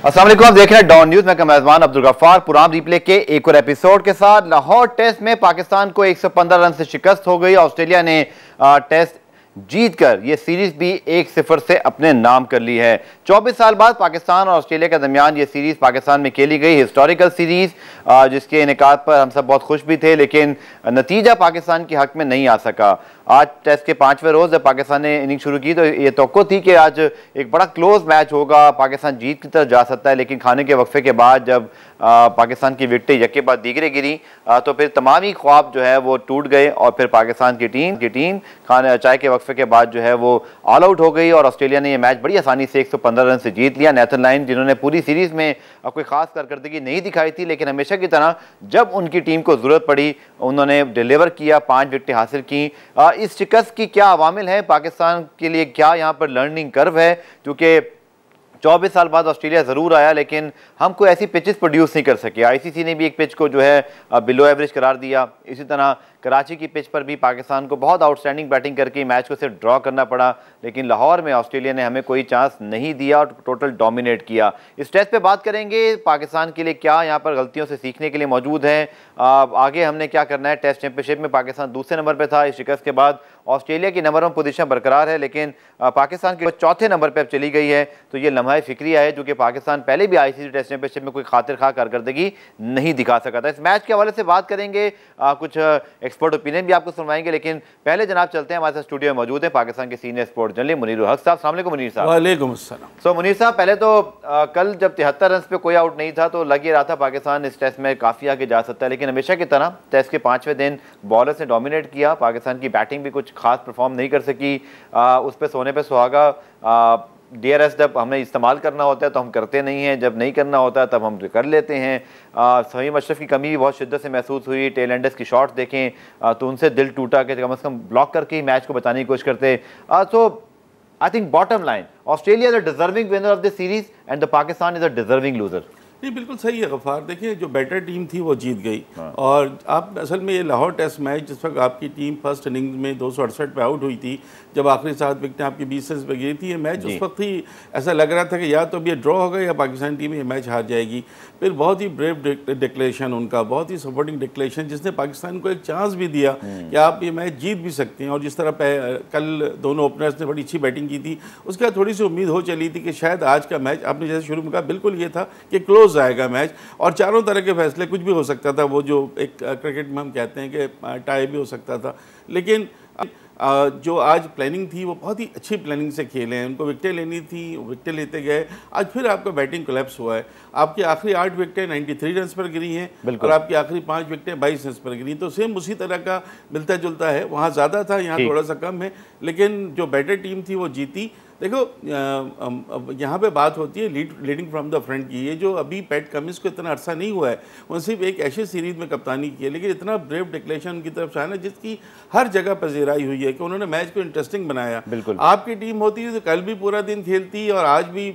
अस्सलाम वालेकुम, आप देख रहे हैं डॉन न्यूज। मैं मेजबान अब्दुल गफ्फार पुरान रिप्ले के एक और एपिसोड के साथ। लाहौर टेस्ट में पाकिस्तान को 115 रन से शिकस्त हो गई। ऑस्ट्रेलिया ने टेस्ट जीतकर ये सीरीज भी 1-0 से अपने नाम कर ली है। 24 साल बाद पाकिस्तान और ऑस्ट्रेलिया के दरमियान ये सीरीज पाकिस्तान में खेली गई हिस्टोरिकल सीरीज, जिसके इनेकाद पर हम सब बहुत खुश भी थे, लेकिन नतीजा पाकिस्तान के हक में नहीं आ सका। आज टेस्ट के 5वें रोज जब पाकिस्तान ने इनिंग शुरू की तो ये तवक्को थी कि आज एक बड़ा क्लोज मैच होगा, पाकिस्तान जीत की तरफ जा सकता है, लेकिन खाने के वक्फे के बाद जब पाकिस्तान की विकेटें यके बाद दीगरे गिरी तो फिर तमाम ही ख्वाब जो है वो टूट गए और फिर पाकिस्तान की टीम खाने चाय के वक्फे के बाद जो है वो ऑल आउट हो गई और ऑस्ट्रेलिया ने यह मैच बड़ी आसानी से 115 रन से जीत लिया। नेथन लायन, जिन्होंने पूरी सीरीज में कोई खास कारकर्दगी नहीं दिखाई थी, लेकिन हमेशा की तरह जब उनकी टीम को जरूरत पड़ी उन्होंने डिलीवर किया, 5 विकेटें हासिल की। इस शिकस्त की क्या अवामिल है पाकिस्तान के लिए, क्या यहाँ पर लर्निंग कर्व है? क्योंकि 24 साल बाद ऑस्ट्रेलिया ज़रूर आया, लेकिन हम कोई ऐसी पिचेस प्रोड्यूस नहीं कर सके। आईसीसी ने भी एक पिच को जो है बिलो एवरेज करार दिया। इसी तरह कराची की पिच पर भी पाकिस्तान को बहुत आउटस्टैंडिंग बैटिंग करके मैच को सिर्फ ड्रॉ करना पड़ा, लेकिन लाहौर में ऑस्ट्रेलिया ने हमें कोई चांस नहीं दिया और टोटल डोमिनेट किया। इस टेस्ट पे बात करेंगे, पाकिस्तान के लिए क्या यहाँ पर गलतियों से सीखने के लिए मौजूद है, आगे हमने क्या करना है। टेस्ट चैंपियनशिप में पाकिस्तान दूसरे नंबर पर था। इस शिकस्त के बाद ऑस्ट्रेलिया की नंबर 1 पोजीशन बरकरार है, लेकिन पाकिस्तान की चौथे नंबर पर अब चली गई है। तो ये लम्हा फिक्रिया है, जो कि पाकिस्तान पहले भी आईसीसी टेस्ट चैंपियनशिप में कोई खातिर खा कारकर्दगी नहीं दिखा सका था। इस मैच के हवाले से बात करेंगे, कुछ एक्सपर्ट ओपिनियन भी आपको सुनवाएंगे, लेकिन पहले जनाब चलते हैं, हमारे साथ स्टूडियो में मौजूद है पाकिस्तान के senior sports journalist Munir ul Haq साहब। अस्सलाम वालेकुम मुनीर साहब। वालेकुम अस्सलाम। सो मुनीर साहब, पहले तो कल जब 73 रन पे कोई आउट नहीं था तो लग ही रहा था पाकिस्तान इस टेस्ट में काफ़ी आगे जा सकता है, लेकिन हमेशा की तरह टेस्ट के 5वें दिन बॉलर्स ने डोमिनेट किया। पाकिस्तान की बैटिंग भी कुछ खास परफॉर्म नहीं कर सकी। उस पर सोने पे सुहागा DRS जब हमें इस्तेमाल करना होता है तो हम करते नहीं हैं, जब नहीं करना होता है तब हम कर लेते हैं। सहीम अशरफ की कमी भी बहुत शिद्दत से महसूस हुई। टेल एंडर्स की शॉट देखें तो उनसे दिल टूटा कि कम से कम ब्लॉक करके ही मैच को बचाने की कोशिश करते। So I think bottom line, Australia is a deserving winner of this series and the Pakistan is a deserving loser. नहीं, बिल्कुल सही है गफ़ार। देखिए, जो बेटर टीम थी वो जीत गई। और आप असल में ये लाहौर टेस्ट मैच जिस वक्त आपकी टीम फर्स्ट इनिंग्स में 268 पे आउट हुई थी, जब आखिरी 7 विकेटें आपकी 20 रन पे गिरी थी, ये मैच उस वक्त ही ऐसा लग रहा था कि या तो अब ये ड्रॉ होगा या पाकिस्तान टीम ये मैच हार जाएगी। फिर बहुत ही ब्रेव डिक्लेरेशन उनका, बहुत ही सपोर्टिंग डिक्लेरेशन, जिसने पाकिस्तान को एक चांस भी दिया कि आप ये मैच जीत भी सकते हैं। और जिस तरह कल दोनों ओपनर्स ने बड़ी अच्छी बैटिंग की थी, उसके बाद थोड़ी सी उम्मीद हो चली थी कि शायद आज का मैच, आपने जैसे शुरू में कहा, बिल्कुल ये था कि क्लोज आएगा मैच और चारों तरह के फैसले, कुछ भी हो सकता था। वो जो एक क्रिकेट में हम कहते हैं कि टाई भी हो सकता था, लेकिन जो आज प्लानिंग थी वो बहुत ही अच्छी प्लानिंग से खेले हैं। उनको विकेटें लेनी थी, विकेटें लेते गए। आज फिर आपका बैटिंग कोलैप्स हुआ है। आपकी आखिरी 8 विकेटें 93 रन पर गिरी हैं और आपकी आखिरी 5 विकेटें 22 रन पर गिरी। तो सेम उसी तरह का मिलता जुलता है। वहाँ ज़्यादा था, यहाँ थोड़ा सा कम है, लेकिन जो बेटर टीम थी वो जीती। देखो, यहाँ पे बात होती है लीडिंग फ्रॉम द फ्रंट की। ये जो अभी पैट कमिंस को इतना अरसा नहीं हुआ है, उन्होंने सिर्फ एक ऐसी सीरीज़ में कप्तानी की है, लेकिन इतना ब्रेव डिक्लेरेशन उनकी तरफ से आया ना, जिसकी हर जगह पजीराई हुई है कि उन्होंने मैच को इंटरेस्टिंग बनाया। बिल्कुल, आपकी टीम होती तो कल भी पूरा दिन खेलती और आज भी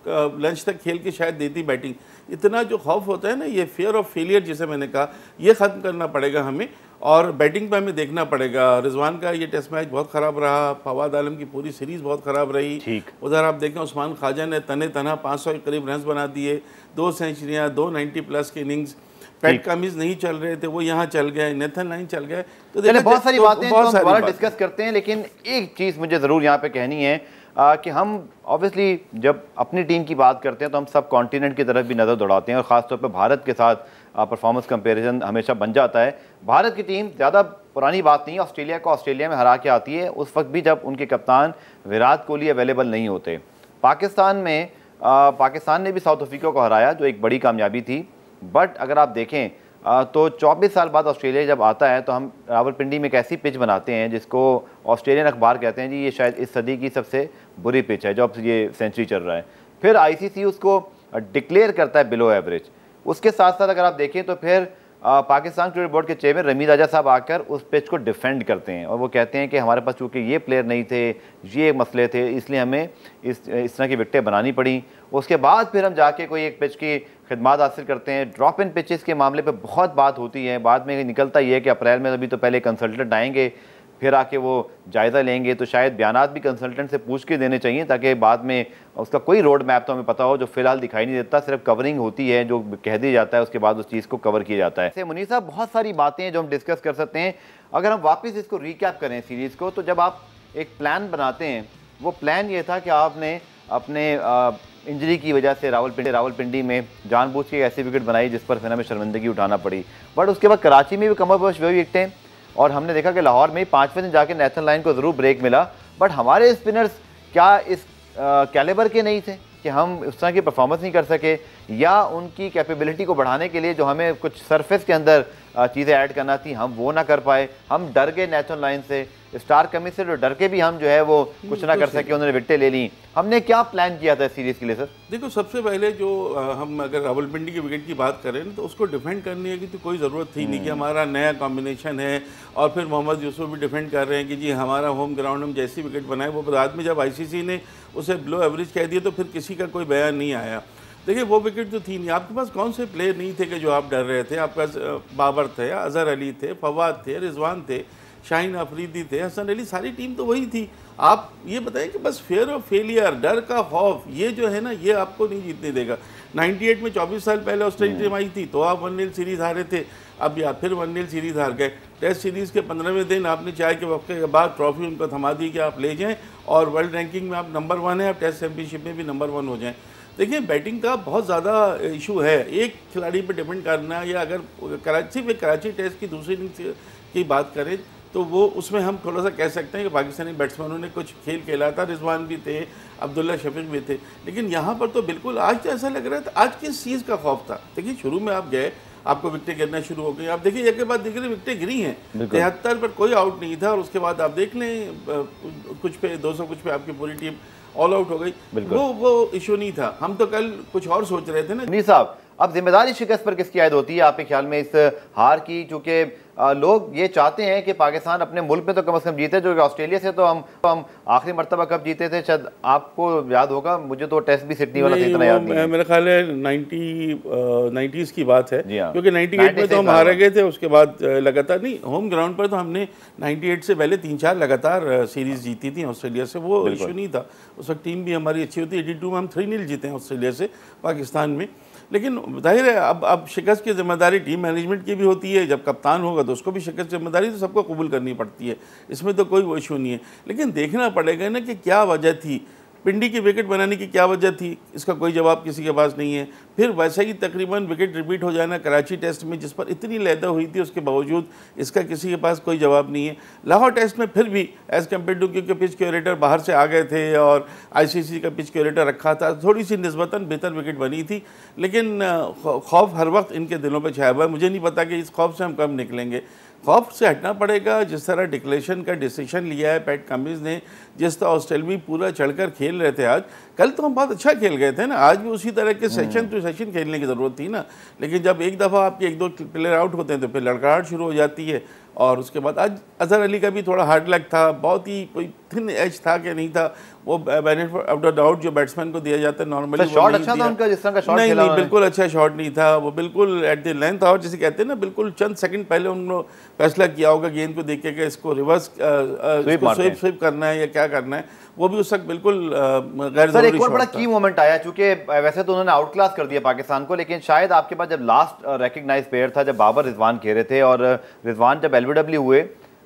लंच तक खेल के शायद देती बैटिंग। इतना जो खौफ होता है ना, ये फियर ऑफ फेलियर जिसे मैंने कहा, ये ख़त्म करना पड़ेगा हमें और बैटिंग पे हमें देखना पड़ेगा। रिजवान का ये टेस्ट मैच बहुत ख़राब रहा, फवाद आलम की पूरी सीरीज़ बहुत ख़राब रही। उधर आप देखें, उस्मान ख्वाजा ने तने तना 500 के करीब रन बना दिए, 2 सेंचुरियाँ, 2 90+ की इनिंग्स। पैट कमिंस नहीं चल रहे थे, वो यहाँ चल गए, नेथन लाइन चल गए। तो बहुत सारी बातें हम डिस्कस करते हैं, लेकिन एक चीज़ मुझे ज़रूर यहाँ पे कहनी है कि हम ऑब्वियसली जब अपनी टीम की बात करते हैं तो हम सब कॉन्टिनेंट की तरफ भी नज़र दौड़ाते हैं और ख़ासतौर पे भारत के साथ परफॉर्मेंस कंपैरिजन हमेशा बन जाता है। भारत की टीम ज़्यादा पुरानी बात नहीं, ऑस्ट्रेलिया को ऑस्ट्रेलिया में हरा के आती है उस वक्त भी जब उनके कप्तान विराट कोहली अवेलेबल नहीं होते। पाकिस्तान ने भी साउथ अफ्रीका को हराया, जो एक बड़ी कामयाबी थी। बट अगर आप देखें तो 24 साल बाद ऑस्ट्रेलिया जब आता है तो हम रावलपिंडी में एक ऐसी पिच बनाते हैं जिसको ऑस्ट्रेलियन अखबार कहते हैं जी ये शायद इस सदी की सबसे बुरी पिच है, जो अब ये सेंचुरी चल रहा है। फिर आईसीसी उसको डिक्लेयर करता है बिलो एवरेज। उसके साथ साथ अगर आप देखें तो फिर पाकिस्तान क्रिकेट बोर्ड के चेयरमैन रमीज राजा साहब आकर उस पिच को डिफेंड करते हैं और वो कहते हैं कि हमारे पास चूँकि ये प्लेयर नहीं थे, ये मसले थे, इसलिए हमें इस तरह की विकेटें बनानी पड़ी। उसके बाद फिर हम जाके कोई एक पिच की खिदमत हासिल करते हैं। ड्रॉप इन पिचेस के मामले पे बहुत बात होती है, बाद में निकलता ये है कि अप्रैल में अभी तो पहले कंसल्टेंट आएंगे, फिर आके वो जायज़ा लेंगे, तो शायद बयानात भी कंसल्टेंट से पूछ के देने चाहिए ताकि बाद में उसका कोई रोड मैप तो हमें पता हो, जो फिलहाल दिखाई नहीं देता, सिर्फ कवरिंग होती है, जो कह दिया जाता है उसके बाद उस चीज़ को कवर किया जाता है। मुनीर साहब, बहुत सारी बातें हैं जो हम डिस्कस कर सकते हैं। अगर हम वापस इसको रिकैप करें सीरीज़ को, तो जब आप एक प्लान बनाते हैं, वो प्लान ये था कि आपने अपने इंजरी की वजह से रावलपिंडी में जानबूझ के ऐसी विकेट बनाई जिस पर फिर हमें शर्मिंदगी उठाना पड़ी, बट उसके बाद कराची में भी कमरबख्श वही विकेटें, और हमने देखा कि लाहौर में 5वें दिन जाके नेशनल लाइन को ज़रूर ब्रेक मिला, बट हमारे स्पिनर्स क्या इस कैलिबर के नहीं थे कि हम उस तरह की परफॉर्मेंस नहीं कर सके, या उनकी कैपेबिलिटी को बढ़ाने के लिए जो हमें कुछ सरफेस के अंदर चीज़ें ऐड करना थी हम वो ना कर पाए, हम डर गए नेशनल लाइन से, स्टार कमी से डर के भी हम जो है वो कुछ ना कर सके, उन्होंने विकेटें ले ली। हमने क्या प्लान किया था सीरीज़ के लिए सर? देखो, सबसे पहले जो हम अगर रावलपिंडी की विकेट की बात करें तो उसको डिफेंड करने की तो कोई ज़रूरत थी नहीं कि हमारा नया कॉम्बिनेशन है, और फिर मोहम्मद यूसुफ भी डिफेंड कर रहे हैं कि जी हमारा होम ग्राउंड हम जैसी विकेट बनाए। वो बाद में जब आईसीसी ने उसे बिलो एवरेज कह दिया तो फिर किसी का कोई बयान नहीं आया। देखिए, वो विकेट तो थी नहीं, आपके पास कौन से प्लेयर नहीं थे कि जो आप डर रहे थे? आपके पास बाबर थे, अजहर अली थे, फवाद थे, रिजवान थे, शाहीन अफरीदी थे, हसन अली, सारी टीम तो वही थी। आप ये बताएं कि बस फेयर ऑफ फेलियर, डर का खौफ, ये जो है ना, ये आपको नहीं जीतने देगा। 98 में 24 साल पहले ऑस्ट्रेलिया टीम आई थी तो आप 1-0 सीरीज़ हारे थे, अब या फिर 1-0 सीरीज़ हार गए। टेस्ट सीरीज़ के 15वें दिन आपने चाय के वक्त के बाद ट्रॉफी उनको थमा दी कि आप ले जाएं, और वर्ल्ड रैंकिंग में आप नंबर 1 है, आप टेस्ट चैम्पियनशिप में भी नंबर 1 हो जाएं। देखिए, बैटिंग का बहुत ज़्यादा इशू है, एक खिलाड़ी पर डिपेंड करना, या अगर कराची टेस्ट की दूसरी इनिंग्स की बात करें तो वो उसमें हम थोड़ा सा कह सकते हैं कि पाकिस्तानी बैट्समैनों ने कुछ खेल खेला था, रिजवान भी थे, अब्दुल्ला शफीक भी थे, लेकिन यहाँ पर तो बिल्कुल आज तो ऐसा लग रहा था आज किस चीज़ का खौफ था। देखिए, शुरू में आप गए, आपको विकेटें गिरना शुरू हो गई, आप देखिए एक के बाद देख रहे विकेटें गिरी हैं, 73 पर कोई आउट नहीं था, और उसके बाद आप देख लें कुछ पे 200 कुछ पे आपकी पूरी टीम ऑल आउट हो गई। वो इशू नहीं था, हम तो कल कुछ और सोच रहे थे ना। नहीं साहब, अब जिम्मेदारी शिकस्त पर किसकी आयद होती है आपके ख्याल में इस हार की? चूँकि लोग ये चाहते हैं कि पाकिस्तान अपने मुल्क में तो कम से कम जीते, जो कि ऑस्ट्रेलिया से तो हम आखिरी मरतबा कब जीते थे, शायद आपको याद होगा, मुझे तो टेस्ट भी सिडनी वाला इतना याद नहीं है। मेरा ख्याल है 90s की बात है, क्योंकि 98 में तो हम हारे गए थे, उसके बाद लगातार नहीं, होम ग्राउंड पर तो हमने 98 से पहले 3-4 लगातार सीरीज़ जीती थी ऑस्ट्रेलिया से, वो इशू नहीं था। उस वक्त टीम भी हमारी अच्छी होती है। 82 में हम 3-0 जीते हैं ऑस्ट्रेलिया से पाकिस्तान में। लेकिन जाहिर है अब शिकस्त की जिम्मेदारी टीम मैनेजमेंट की भी होती है, जब कप्तान होगा तो उसको भी शिकस्त जिम्मेदारी तो सबको कबूल करनी पड़ती है, इसमें तो कोई इशू नहीं है। लेकिन देखना पड़ेगा ना कि क्या वजह थी, पिंडी की विकेट बनाने की क्या वजह थी, इसका कोई जवाब किसी के पास नहीं है। फिर वैसे ही तकरीबन विकेट रिपीट हो जाना कराची टेस्ट में, जिस पर इतनी लहदा हुई थी, उसके बावजूद इसका किसी के पास कोई जवाब नहीं है। लाहौर टेस्ट में फिर भी एज़ कम्पेयर टू, क्योंकि पिच क्यूरेटर बाहर से आ गए थे और आईसीसी का पिच क्यूरेटर रखा था, थोड़ी सी निस्बतन बेहतर विकेट बनी थी, लेकिन खौफ हर वक्त इनके दिलों पर छाया हुआ है। मुझे नहीं पता कि इस खौफ से हम कब निकलेंगे। खौफ से हटना पड़ेगा। जिस तरह डिक्लेरेशन का डिसीजन लिया है पैट कमिंस ने, जिस तरह ऑस्ट्रेलिया पूरा चढ़कर खेल रहे थे आज, कल तो हम बहुत अच्छा खेल गए थे ना, आज भी उसी तरह के सेशन टू सेशन खेलने की ज़रूरत थी ना। लेकिन जब एक दफ़ा आपके 1-2 प्लेयर आउट होते हैं तो फिर लड़खड़ाहट शुरू हो जाती है। और उसके बाद आज अजहर अली का भी थोड़ा हार्ड लक था, बहुत ही कोई थिन एज था कि नहीं था, वो बेनिफिट ऑफ द डाउट जो बैट्समैन को दिया जाता है नॉर्मली, शॉट अच्छा था उनका, जिस तरह का शॉट नहीं बिल्कुल अच्छा शॉट नहीं था, वो बिल्कुल एट द लेंथ, और जिसे कहते हैं ना बिल्कुल चंद सेकंड पहले उन्होंने फैसला किया होगा गेंद को देख के इसको रिवर्स स्वीप करना है या क्या करना है, वो भी उस वक्त बिल्कुल गैर ज़रूरी। एक और बड़ा की मोमेंट आया, चूंकि वैसे तो उन्होंने आउट क्लास कर दिया पाकिस्तान को, लेकिन शायद आपके पास जब लास्ट रिकग्नाइज प्लेयर था, जब बाबर रिजवान खेल रहे थे, और रिजवान जब LBW हुए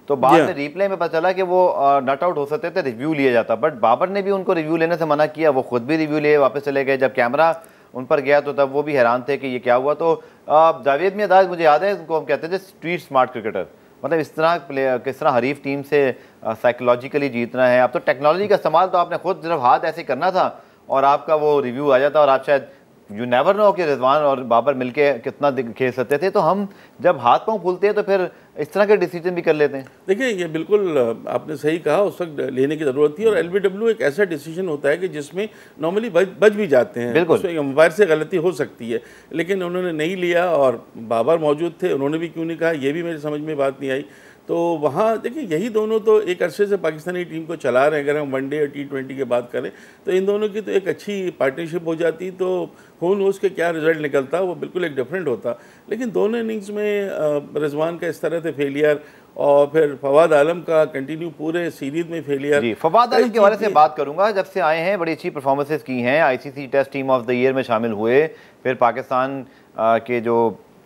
तो बाद में रिप्ले में पता चला कि वो नॉट आउट हो सकते थे, रिव्यू लिया जाता, बट बाबर ने भी उनको रिव्यू लेने से मना किया, वो खुद भी रिव्यू लिए वापस चले गए। जब कैमरा उन पर गया तो तब वो भी हैरान थे कि ये क्या हुआ। तो जावेद मियादाद, मुझे याद है, उनको हम कहते थे स्ट्रीट स्मार्ट क्रिकेटर, मतलब इस तरह किस तरह हरीफ टीम से साइकोलॉजिकली जीतना है। अब तो टेक्नोलॉजी का इस्तेमाल तो आपने खुद सिर्फ हाथ ऐसे करना था और आपका वो रिव्यू आ जाता, और आप शायद यू नेवर नो कि रिजवान और बाबर मिलके कितना खेल सकते थे। तो हम जब हाथ पांव खुलते हैं तो फिर इस तरह के डिसीजन भी कर लेते हैं। देखिए, ये बिल्कुल आपने सही कहा, उस वक्त लेने की ज़रूरत थी। और LBW एक ऐसा डिसीजन होता है कि जिसमें नॉर्मली बच भी जाते हैं, बिल्कुल अंपायर से गलती हो सकती है, लेकिन उन्होंने नहीं लिया, और बाबर मौजूद थे, उन्होंने भी क्यों नहीं कहा, ये भी मेरी समझ में बात नहीं आई। तो वहाँ देखिए, यही दोनों तो एक अरसे से पाकिस्तानी टीम को चला रहे हैं। अगर हम वनडे और T20 की बात करें तो इन दोनों की तो एक अच्छी पार्टनरशिप हो जाती, तो खून उसके क्या रिजल्ट निकलता वो बिल्कुल एक डिफरेंट होता। लेकिन दोनों इनिंग्स में रिजवान का इस तरह से फेलियर, और फिर फवाद आलम का कंटिन्यू पूरे सीरीज में फेलियर। जी, फवाद आलम के बारे से बात करूंगा। जब से आए हैं बड़ी अच्छी परफॉर्मेंसेस की हैं, ICC test team of the year में शामिल हुए, फिर पाकिस्तान के जो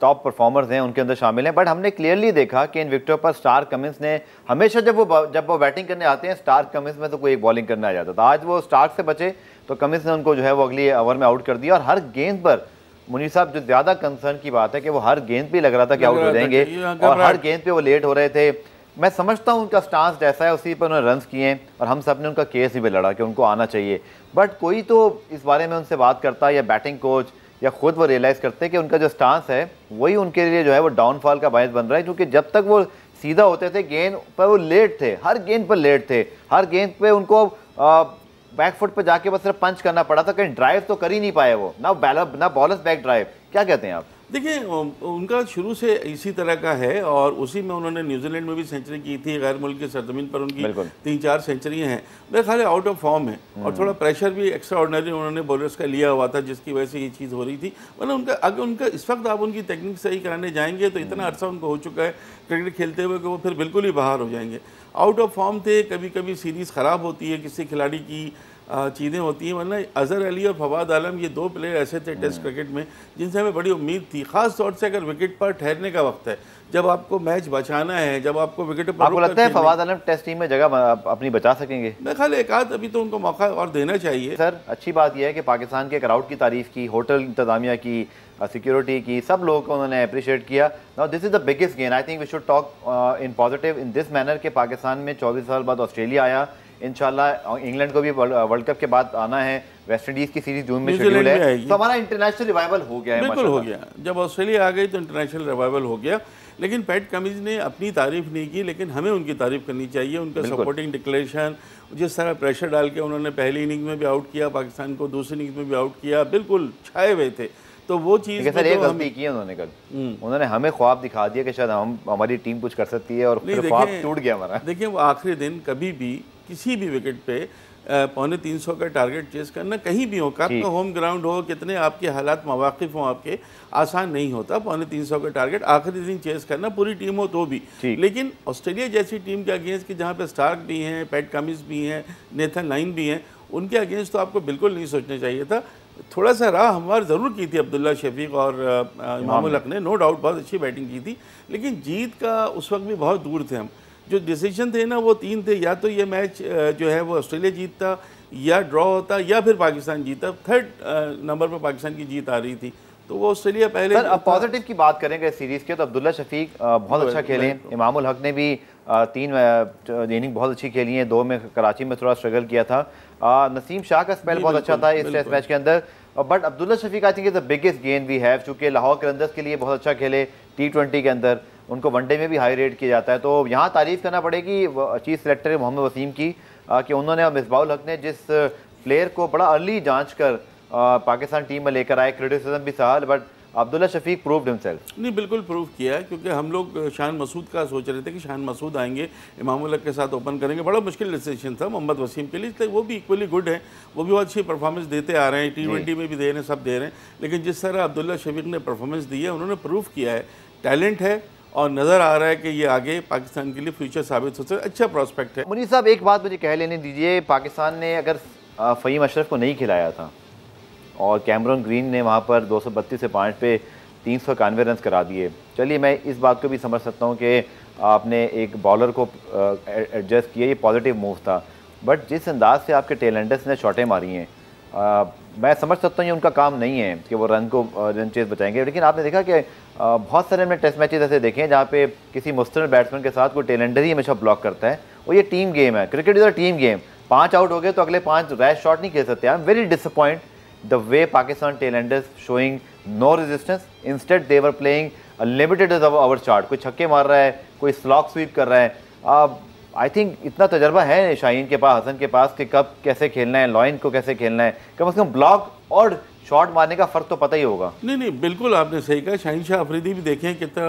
टॉप परफॉर्मर्स हैं उनके अंदर शामिल हैं। बट हमने क्लियरली देखा कि इन विकेटों पर स्टार्क कमिंस ने हमेशा जब वो बैटिंग करने आते हैं, स्टार्क कमिंस में तो कोई एक बॉलिंग करने आ जाता था। आज वो स्टार्क से बचे तो कमिंस ने उनको जो है वो अगली ओवर में आउट कर दिया। और हर गेंद पर मुनीर साहब जो ज़्यादा कंसर्न की बात है कि वो हर गेंद पे लग रहा था कि आउट हो जाएंगे, और हर गेंद पे वो लेट हो रहे थे। मैं समझता हूँ उनका स्टांस जैसा है उसी पर उन्होंने रन्स किए हैं, और हम सब ने उनका केस भी लड़ा कि उनको आना चाहिए। बट कोई तो इस बारे में उनसे बात करता, या बैटिंग कोच या खुद वो रियलाइज़ करते कि उनका जो स्टांस है वही उनके लिए जो है वो डाउनफॉल का बायस बन रहा है। क्योंकि जब तक वो सीधा होते थे गेंद पर वो लेट थे, हर गेंद पर लेट थे, हर गेंद पे उनको बैकफुट पे जाके बस सिर्फ पंच करना पड़ा था, कहीं ड्राइव तो कर ही नहीं पाए वो, ना बॉलर्स बैक ड्राइव। क्या कहते हैं आप? देखिए उनका शुरू से इसी तरह का है, और उसी में उन्होंने न्यूजीलैंड में भी सेंचुरी की थी, गैर मुल्क की सरजमीन पर उनकी 3-4 सेंचुरियाँ हैं। मेरे ख्याल आउट ऑफ फॉर्म है, और थोड़ा प्रेशर भी एक्स्ट्रा ऑर्डिनरी उन्होंने बॉलर्स का लिया हुआ था, जिसकी वजह से ये चीज़ हो रही थी। वरना उनका अगर उनका इस वक्त आप उनकी टेक्निक सही कराने जाएंगे तो इतना अर्सा उनको हो चुका है क्रिकेट खेलते हुए कि वो फिर बिल्कुल ही बाहर हो जाएंगे। आउट ऑफ फॉर्म थे, कभी कभी सीरीज़ ख़राब होती है, किसी खिलाड़ी की चीज़ें होती हैं। वरना अज़हर अली और फवाद आलम ये 2 प्लेयर ऐसे थे टेस्ट क्रिकेट में जिनसे हमें बड़ी उम्मीद थी, ख़ास तौर से अगर विकेट पर ठहरने का वक्त है, जब आपको मैच बचाना है, जब आपको विकेट पर। आपको लगता है फवाद आलम टेस्ट टीम में जगह अपनी बचा सकेंगे? मेरे ख्याल एक आध अभी तो उनको मौका और देना चाहिए। सर, अच्छी बात यह है कि पाकिस्तान के क्राउड की तारीफ की, होटल इंतजामिया की, सिक्योरिटी की, सब लोगों को उन्होंने अप्रिशिएट किया। Now this is the biggest gain. I think we should talk in positive in this manner के पाकिस्तान में 24 साल बाद ऑस्ट्रेलिया आया, इंशाल्लाह इंग्लैंड को भी वर्ल्ड कप के बाद आना है, वेस्ट इंडीज़ की सीरीज जून में शेड्यूल है, तो हमारा इंटरनेशनल रिवाइवल हो गया है। बिल्कुल हो गया, जब ऑस्ट्रेलिया आ गई तो इंटरनेशनल रिवाइवल हो गया। लेकिन पैट कमिंस ने अपनी तारीफ नहीं की, लेकिन हमें उनकी तारीफ करनी चाहिए। उनका सपोर्टिंग डिक्लेरेशन, जिस तरह प्रेशर डाल के उन्होंने पहली इनिंग्स में भी आउट किया पाकिस्तान को, दूसरी इनिंग्स में भी आउट किया, बिल्कुल छाए हुए थे। तो वो चीज़ सर एक गलती की है उन्होंने कल, उन्होंने हमें ख्वाब दिखा दिया कि शायद हमारी टीम कुछ कर सकती है, और ख्वाब टूट गया हमारा। देखिए वो आखिरी दिन कभी भी किसी भी विकेट पे 350 का टारगेट चेस करना, कहीं भी हो, आपका होम ग्राउंड हो, कितने आपके हालात मवाक़िफ़ हों आपके, आसान नहीं होता 350 का टारगेट आखिरी दिन चेस करना, पूरी टीम हो तो भी। लेकिन ऑस्ट्रेलिया जैसी टीम के अगेंस्ट, कि जहाँ पे स्टार्क भी हैं, पैट कमिंस भी हैं, नेथन लाइन भी हैं, उनके अगेंस्ट तो आपको बिल्कुल नहीं सोचना चाहिए था। थोड़ा सा राह हमवार ज़रूर की थी अब्दुल्ला शफीक और इमामुल हक ने, नो डाउट बहुत अच्छी बैटिंग की थी, लेकिन जीत का उस वक्त भी बहुत दूर थे हम। जो डिसीजन थे ना वो 3 थे, या तो ये मैच जो है वो ऑस्ट्रेलिया जीतता, या ड्रॉ होता, या फिर पाकिस्तान जीता। 3rd नंबर पर पाकिस्तान की जीत आ रही थी, तो वो ऑस्ट्रेलिया पहले। सर अब पॉजिटिव की बात करेंगे सीरीज़ के, तो अब्दुल्ला शफीक बहुत अच्छा खेले, इमामुल हक ने भी 3 इनिंग बहुत अच्छी खेली हैं, 2 में कराची में थोड़ा स्ट्रगल किया था, नसीम शाह का स्पेल बहुत अच्छा था इस टेस्ट मैच के अंदर। But Abdullah Shafique I think is the biggest gain we have, चूँकि लाहौर कलंदर्स के लिए बहुत अच्छा खेले T20 के अंदर, उनको वनडे में भी हाई रेट किया जाता है। तो यहाँ तारीफ़ करना पड़ेगी चीफ सेलेक्टर मोहम्मद वसीम की, कि उन्होंने और मिसबाउल हक ने जिस प्लेयर को बड़ा अर्ली जांच कर पाकिस्तान टीम में लेकर आए, क्रिटिसिज्म भी सहा, but Abdullah Shafique proved himself. नहीं, बिल्कुल प्रूव किया, क्योंकि हम लोग शान मसूद का सोच रहे थे कि शान मसूद आएंगे, इमामुल हक के साथ ओपन करेंगे, बड़ा मुश्किल डिसीजन था मोहम्मद वसीम के लिए, इसलिए वो भी इक्वली गुड है, वो भी बहुत अच्छी परफॉर्मेंस देते आ रहे हैं, T20 में भी दे रहे हैं, सब दे रहे हैं। लेकिन जिस तरह अब्दुल्ला शफीक ने परफॉर्मेंस दी है, उन्होंने प्रूव किया है, टैलेंट है, और नज़र आ रहा है कि ये आगे पाकिस्तान के लिए फ्यूचर साबित हो सकता है, अच्छा प्रॉस्पेक्ट है। मुनीर साहब एक बात मुझे कह लेने दीजिए, पाकिस्तान ने अगर फ़हीम अशरफ को नहीं खिलाया था और कैमरन ग्रीन ने वहाँ पर 232 से 5 पे 391 रन करा दिए, चलिए मैं इस बात को भी समझ सकता हूँ कि आपने एक बॉलर को एडजस्ट किया, ये पॉजिटिव मूव था। बट जिस अंदाज से आपके टेलेंडर्स ने शॉटें मारी हैं, मैं समझ सकता हूँ ये उनका काम नहीं है कि वो रन चेज बचाएंगे, लेकिन आपने देखा कि बहुत सारे हमने टेस्ट मैचेस ऐसे देखे हैं जहाँ पे किसी मुस्तकिल बैट्समैन के साथ कोई टेलेंडर ही हमेशा ब्लॉक करता है, और ये टीम गेम है, cricket is a team game. 5 out हो गए तो अगले 5 रैश शॉट नहीं खेल सकते। I am very disappoint the way Pakistan tailenders showing no resistance, instead they were playing limited is our chart, कोई छक्के मार रहा है, कोई स्लॉक स्वीप कर रहा है। आई थिंक इतना तजर्बा है शाहीन के पास, हसन के पास, कि कब कैसे खेलना है, लॉइन को कैसे खेलना है, कम से कम ब्लॉक और शॉट मारने का फ़र्क तो पता ही होगा। नहीं, बिल्कुल आपने सही कहा। शाहीन शाह अफरीदी भी देखें कितना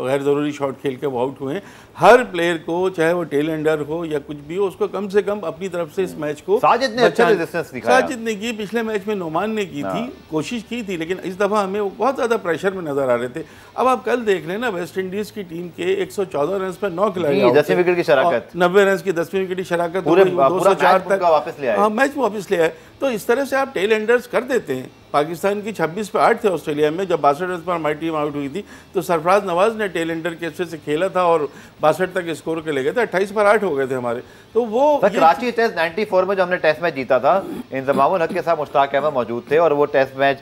गैर ज़रूरी शॉट खेल के वो आउट हुए हैं। हर प्लेयर को, चाहे वो टेल एंडर हो या कुछ भी हो, उसको कम से कम अपनी तरफ से इस मैच को साजिद ने अच्छा रेजिस्टेंस दिखाया। साजिद ने की, पिछले मैच में नोमान ने की थी, कोशिश की थी, लेकिन इस दफ़ा हमें वो बहुत ज़्यादा प्रेशर में नजर आ रहे थे। अब आप कल देख लें ना, वेस्ट इंडीज़ की टीम के 114 रन पर 9 खिलाड़ी, 10वीं विकेट की शराकत, 90 रन की 10वीं विकेट की शराकत, 204 तक वापस ले आए। मैच वापस ले आए। तो इस तरह से आप टेल एंडर्स कर देते हैं। पाकिस्तान की 26 पे 8 थे ऑस्ट्रेलिया में, जब 62 रन पर हमारी टीम आउट हुई थी, तो सरफराज नवाज ने टेल एंडर के से खेला था और 62 तक स्कोर के ले गए थे, 28 पर 8 हो गए थे हमारे। तो वो कराची टेस्ट 94 में जो हमने टेस्ट मैच जीता था, इंजमाम उल हक के साथ मुश्ताक अहमद मौजूद थे, और वो टेस्ट मैच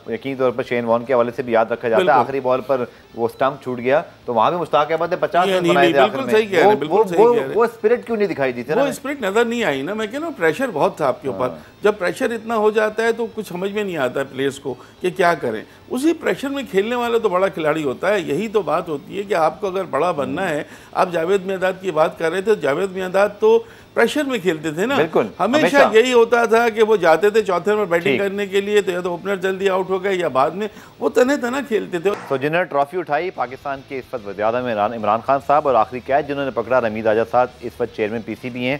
यकीन तौर पर शेन वॉर्न के हवाले से भी याद रखा जाता है। आखिरी बॉल पर वो स्टंप छूट गया, तो वहाँ भी मुश्ताक अहमद ने 50 रन बनाए थे आखिर में। वो स्पिरिट क्यों नहीं दिखाई दी थी? वो स्पिरिट नजर नहीं आई ना। मैं कह रहा हूँ प्रेशर बहुत था आपके ऊपर। जब प्रेशर इतना हो जाता है तो कुछ समझ में नहीं आता है प्लेयर्स को कि क्या करें। उसी प्रेशर में खेलने वाला तो बड़ा खिलाड़ी होता है। यही तो बात होती है कि आपको अगर बड़ा बनना है। आप जावेद मियांदाद की बात कर रहे थे, जावेद मियांदाद तो प्रेशर में खेलते थे ना, हमेशा यही होता था कि वो जाते थे चौथे में बैटिंग करने के लिए, तो या तो ओपनर जल्दी आउट हो गए या बाद में वो तने तना खेलते थे। तो जिन्होंने ट्रॉफी उठाई पाकिस्तान के इस वक्त वज़ीर-ए-आज़म में इमरान खान साहब, और आखिरी कैच जिन्होंने पकड़ा रमीद आज़ाद साहब, इस वक्त चेयरमैन पीसीबी हैं।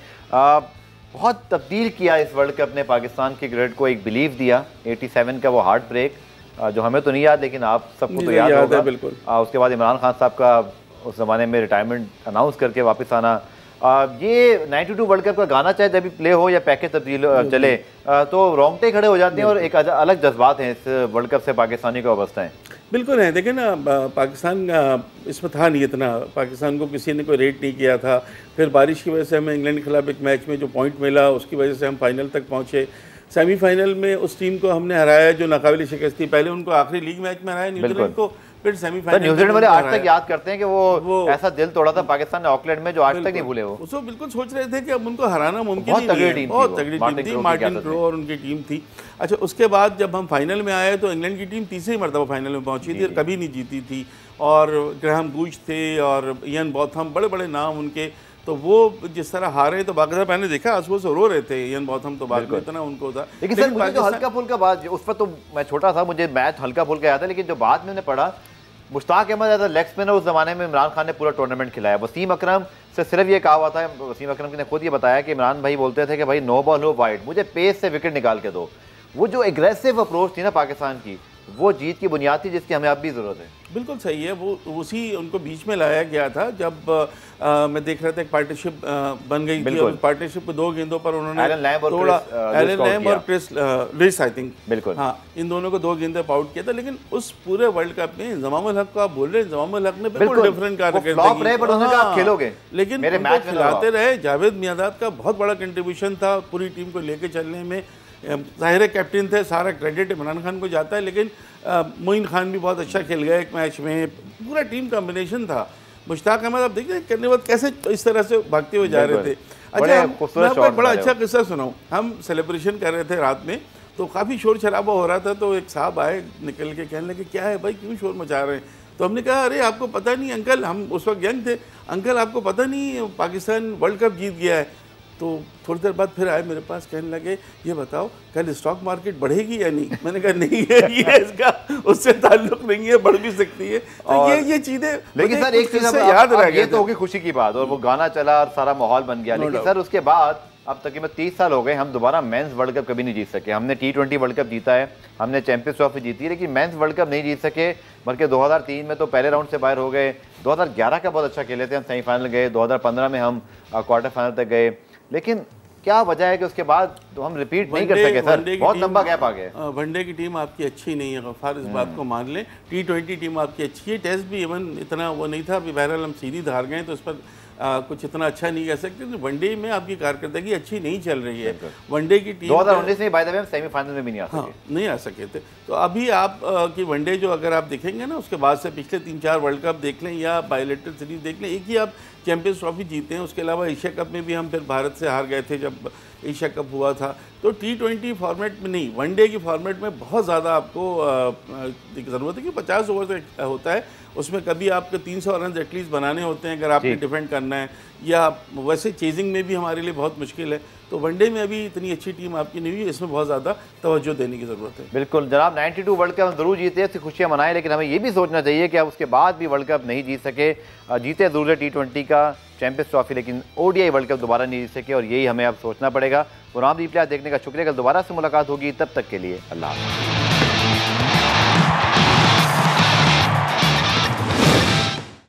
बहुत तब्दील किया इस वर्ल्ड कप ने पाकिस्तान के क्रिकेट को, एक बिलीव दिया। 87 का वो हार्ट ब्रेक जो हमें तो नहीं याद, लेकिन आप सबको तो याद होगा। बिल्कुल। उसके बाद इमरान खान साहब का उस ज़माने में रिटायरमेंट अनाउंस करके वापस आना। ये 92 वर्ल्ड कप का गाना चाहे जब भी प्ले हो या पैकेज तब्दील चले तो रोंगटे खड़े हो जाते हैं, और एक अलग जज्बात हैं इस वर्ल्ड कप से पाकिस्तानी को वाबस्ता हैं। बिल्कुल है। देखें ना, पाकिस्तान इसमें था नहीं इतना, पाकिस्तान को किसी ने कोई रेट नहीं किया था। फिर बारिश की वजह से हमें इंग्लैंड के खिलाफ एक मैच में जो पॉइंट मिला, उसकी वजह से हम फाइनल तक पहुँचे। सेमीफाइनल में उस टीम को हमने हराया जो नाकाबिल शिकस्त थी। पहले उनको आखिरी लीग मैच में हराया न्यूजीलैंड को, फिर सेमीफाइनल। न्यूजीलैंड वाले आज तक याद करते हैं कि वो ऐसा दिल तोड़ा था पाकिस्तान ने ऑकलैंड में, जो आज तक नहीं भूले। वो उसको बिल्कुल सोच रहे थे कि अब उनको हराना मुमकिन ही नहीं है। बहुत तगड़ी टीम थी, मार्टिन क्रो और उनकी टीम थी। अच्छा, उसके बाद जब हम फाइनल में आए तो इंग्लैंड की टीम तीसरी मरतबा फाइनल में पहुंची थी और कभी नहीं जीती थी। और ग्राहम बूच थे और इयन बॉथम, बड़े बड़े नाम उनके। तो वो जिस तरह हारे तो बाकायदा मैंने देखा आंसू से रो रहे थे। इयन बॉथम तो बाद में इतना उनको था। लेकिन सर मुझे जो हल्का फुल्का बात, उस वक्त तो मैं छोटा था, मुझे मैच हल्का फुल्का याद है, लेकिन जो बाद में मैंने पढ़ा, Mushtaq Ahmed as a leg spinner उस ज़माने में इमरान खान ने पूरा टूर्नामेंट खिलाया। वसीम अकरम से सिर्फ ये कहा हुआ था, वसीम अकरम ने खुद ये बताया कि इमरान भाई बोलते थे कि भाई नो बॉल नो वाइड, मुझे पेस से विकेट निकाल के दो। वो जो एग्रेसिव अप्रोच थी ना पाकिस्तान की, वो जीत की बुनियाद थी जिसकी हमें अब भी ज़रूरत है। बिल्कुल सही है। वो उसी उनको बीच में लाया गया था जब मैं देख रहा था एक पार्टनरशिप बन गई थी। और पार्टनरशिप को 2 गेंदों पर उन्होंने एलन लैम्ब और क्रिस लिस, आई थिंक, बिल्कुल, हाँ, इन दोनों को 2 गेंदों पर आउट किया था। लेकिन उस पूरे वर्ल्ड कप में इंजमाम उल हक को आप बोल रहे हैं, इंजमाम उल हक ने बिल्कुल डिफरेंट कारकर्दगी खेलोगे, लेकिन खिलाते रहे। जावेद मियांदाद का बहुत बड़ा कंट्रीब्यूशन था पूरी टीम को लेके चलने में। ज़ाहिर कैप्टन थे, सारा क्रेडिट इमरान खान को जाता है, लेकिन मोइन खान भी बहुत अच्छा खेल गया एक मैच में। पूरा टीम कॉम्बिनेशन था। मुश्ताक अहमद आप देखिए करने बाद कैसे इस तरह से भागते हुए जा रहे थे। अच्छा, मैं आपको एक बड़ा अच्छा किस्सा सुनाऊँ। हम सेलिब्रेशन कर रहे थे रात में, तो काफ़ी शोर शराबा हो रहा था। तो एक साहब आए निकल के, कहने लगे क्या है भाई, क्यों शोर मचा रहे हैं? तो हमने कहा अरे आपको पता नहीं अंकल, हम उस वक्त यंग थे, अंकल आपको पता नहीं पाकिस्तान वर्ल्ड कप जीत गया है। तो थोड़ी देर बाद फिर आए मेरे पास, कहने लगे ये बताओ कल स्टॉक मार्केट बढ़ेगी या नहीं? मैंने कहा नहीं है, ये इसका उससे ताल्लुक नहीं है, बढ़ भी सकती है। तो ये चीज़ें, लेकिन सर एक चीज़ याद रह गया, ये तो होगी खुशी की बात, और वो गाना चला और सारा माहौल बन गया। लेकिन सर उसके बाद अब तक 30 साल हो गए, हम दोबारा मेंस वर्ल्ड कप कभी नहीं जीत सके। हमने T20 वर्ल्ड कप जीता है, हमने चैंपियंस ट्रॉफी जीती है, लेकिन मेंस वर्ल्ड कप नहीं जीत सके। बल्कि 2003 में तो पहले राउंड से बाहर हो गए, 2011 का बहुत अच्छा खेले थे, हम सेमीफाइनल गए, 2015 में हम क्वार्टर फाइनल तक गए। लेकिन क्या वजह है कि उसके बाद तो हम रिपीट नहीं कर सके सर? बहुत लंबा गैप आ गया। वनडे की टीम आपकी अच्छी नहीं है गफ्फार, इस बात को मान लें। T20 टीम आपकी अच्छी है, टेस्ट भी इवन इतना वो नहीं था। अभी बहरहाल हम सीरीज हार गए तो इस पर कुछ इतना अच्छा नहीं कह सकते। वनडे में आपकी कारकर्दगी अच्छी नहीं चल रही है। वनडे की टीम 2019 में बाय द वे हम सेमीफाइनल में भी नहीं आ सके। नहीं आ सके थे। तो अभी आप की वनडे जो अगर आप देखेंगे ना, उसके बाद से पिछले 3-4 वर्ल्ड कप देख लें या बायलैटरल सीरीज देख लें, एक ही आप चैंपियंस ट्रॉफी जीते हैं। उसके अलावा एशिया कप में भी हम फिर भारत से हार गए थे जब एशिया कप हुआ था। तो T20 फॉर्मेट में नहीं, वनडे की फॉर्मेट में बहुत ज़्यादा आपको ज़रूरत है कि 50 ओवर से होता है। उसमें कभी आपको 300 रन एटलीस्ट बनाने होते हैं अगर आपने डिफेंड करना है, या वैसे चेजिंग में भी हमारे लिए बहुत मुश्किल है। तो वनडे में अभी इतनी अच्छी टीम आपकी नहीं हुई, इसमें बहुत ज़्यादा तवज्जो देने की ज़रूरत है। बिल्कुल जनाब, 92 वर्ल्ड कप हम जरूर जीते, उसकी खुशियाँ मनाएं, लेकिन हमें ये भी सोचना चाहिए कि अब उसके बाद भी वर्ल्ड कप नहीं जीत सके। जीते जरूर है T20 का चैंपियंस ट्रॉफी, लेकिन ODI वर्ल्ड कप दोबारा नहीं जीत सके, और यही हमें अब सोचना पड़ेगा। प्रोग्राम रिप्ले देखने का शुक्रिया। कल दोबारा से मुलाकात होगी, तब तक के लिए अल्लाह हाफ़िज़।